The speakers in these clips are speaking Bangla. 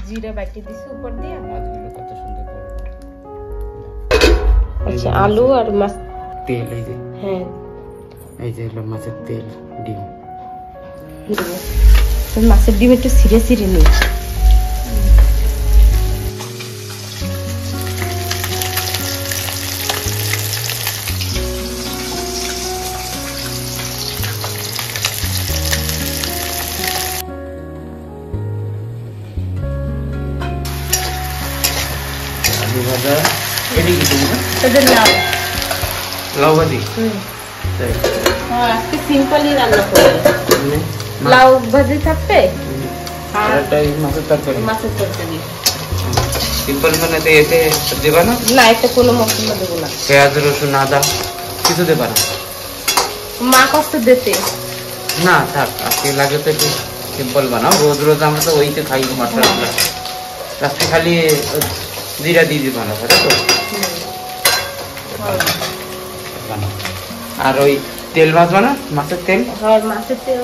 জিরা বাটি দিছি উপর দিয়ে। মাছগুলো কত সুন্দর বড়। আচ্ছা আলু আর মাছ তেল এই যে। হ্যাঁ এই যে হলো মাছের তেল ডিম। মাছের ডিম একটু ছিঁড়ে ছিঁড়ে নিই। আলু ভাজা এটি কি তোমরা? এটা লাউ। লাউ ভাজি? তাই। হ্যাঁ আজকে সিম্পলই রান্না করব। লাউ ভাজি থাকবে আর এটাই মাছের তরকারি। মাছের তরকারি। সিম্পল মানে তো এতে দেবা না? না এতে কোনো মশলা দেব না। পেঁয়াজ রসুন আদা কিছু দেবা না? মা কষ্ট দিতে না থাক, আজকে লাগে তো একটু সিম্পল বানাও। রোজ রোজ আমরা তো ওইতে খাই মশলা। আজকে খালি জিরা দিয়ে দিবা না তাই তো? বানাও। আর ওই তেল মাছ বানা, মাছের তেল? হ্যাঁ মাছের তেল।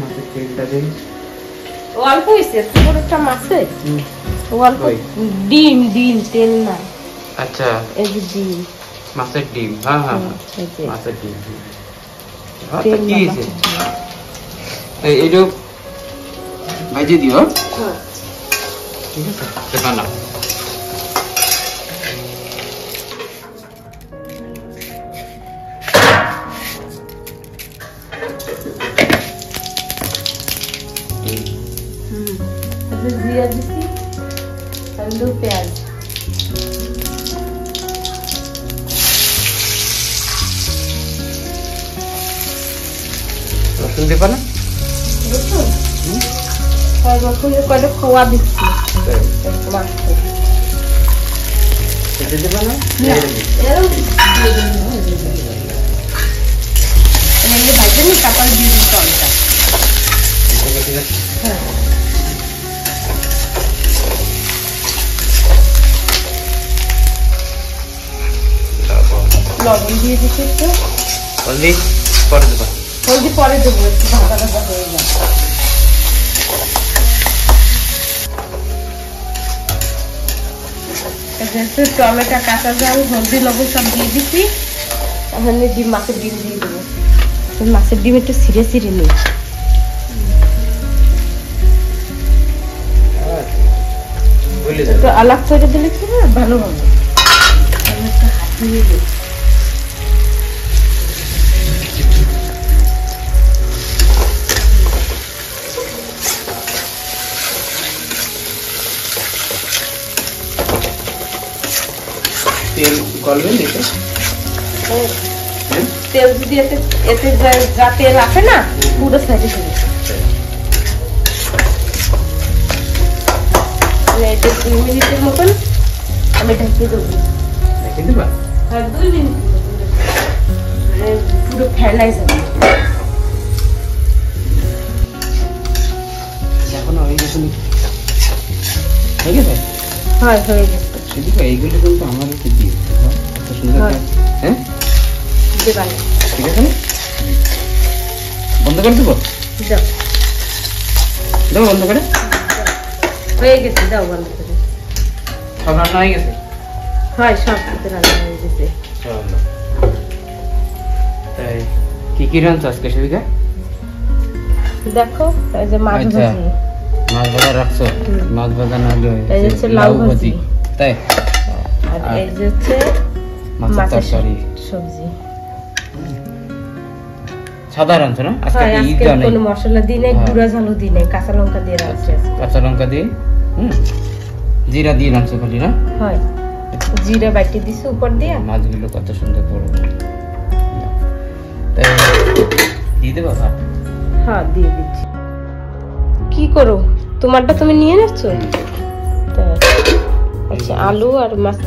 মাছের তেলটা দিই। অল্প হয়েছে পুরো একটা মাছে অল্প। ডিম ডিম তেল না। আচ্ছা এই যে ডিম মাছের ডিম। হ্যাঁ হ্যাঁ মাছের ডিম। আচ্ছা কি হয়েছে এইটুক ভাজি দিও। ঠিক আছে সে বানাও। জিরা দিছি আলু পেঁয়াজ। রসুন দেবা না? রসুন রসুনের কয়টা খোয়া দিচ্ছি। খেতে দেবা না? ভাইজে নি তারপরে দিয়ে দিচ্ছি টমেটো। হ্যাঁ লবণ দিয়ে দিচ্ছি একটু। হলদি পরে দেবা? হলদি পরে দেবো একটু ভাজা ভাজা হয়ে যাবে। টমেটো কাঁচা ঝাল হলদি লবণ সব দিয়ে দিচ্ছি। এখন ডিম মাছের ডিম দিয়ে দেবো। মাছের ডিম একটু ছিঁড়ে ছিঁড়ে নিই। একটু আলাদা করে দিলে কি না ভালো হবে। তেল গলবে না? তেল যদি এতে যা তেল আছে না পুরো সাইডে চলে 2 মিনিটের মতন আমি ঢেকে দেবো। ঢেকে দেবা? হ্যাঁ 2 মিনিট পুরো ফেলাই যাবে। এখন হয়ে গেছে হয়ে গেছে? হ্যাঁ হয়ে গেছে। সেদিকে এইগুলো কিন্তু আমার একটু দিয়ে এত সুন্দর। হ্যাঁ দেবা না। ঠিক আছে না? বন্ধ করে দেবো? দাও দেবো বন্ধ করে? হয়ে গেছে দাও বন্ধ করে। সব রান্না হয়ে গেছে? হয় সব রান্না হয়ে গেছে। তাই কি কি রান্না আজকে সেদিকে? দেখো এই যে মাছ ভাজি। মাছ ভাজা রাখছো? মাছ ভাজা না হলে এই যে লাউ ভাজি। তাই আর এই যে হচ্ছে মাছের তরকারি সবজি। সাধারণ না আজকে ঈদ জানাই কোনো মশলা দিই নাই, গুঁড়া ঝালও দিই নাই, কাঁচা লঙ্কা দিয়ে রাখছি। কাঁচা লঙ্কা দিয়ে জিরা দিয়ে রাখছো খালি না? হয় জিরা বাটি দিছি উপর দিয়ে। মাছগুলো কত সুন্দর বড়। তাই দিয়ে দেবো? হ্যাঁ দিয়ে দিচ্ছি। কি করো তোমারটা তুমি নিয়ে নিচ্ছ? আচ্ছা আলু আর মাছ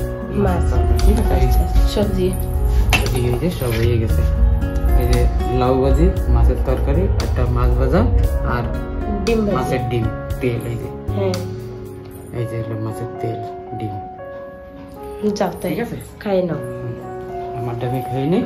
সবজি সব হয়ে গেছে। এই যে লাউ ভাজি, মাছের তরকারি, একটা মাছ ভাজা আর ডিম মাছের ডিম তেল। এই যে হ্যাঁ এই যে মাছের তেল ডিম। যাও তাই ঠিক আছে খাই নাও। আমারটা আমি খাই নি।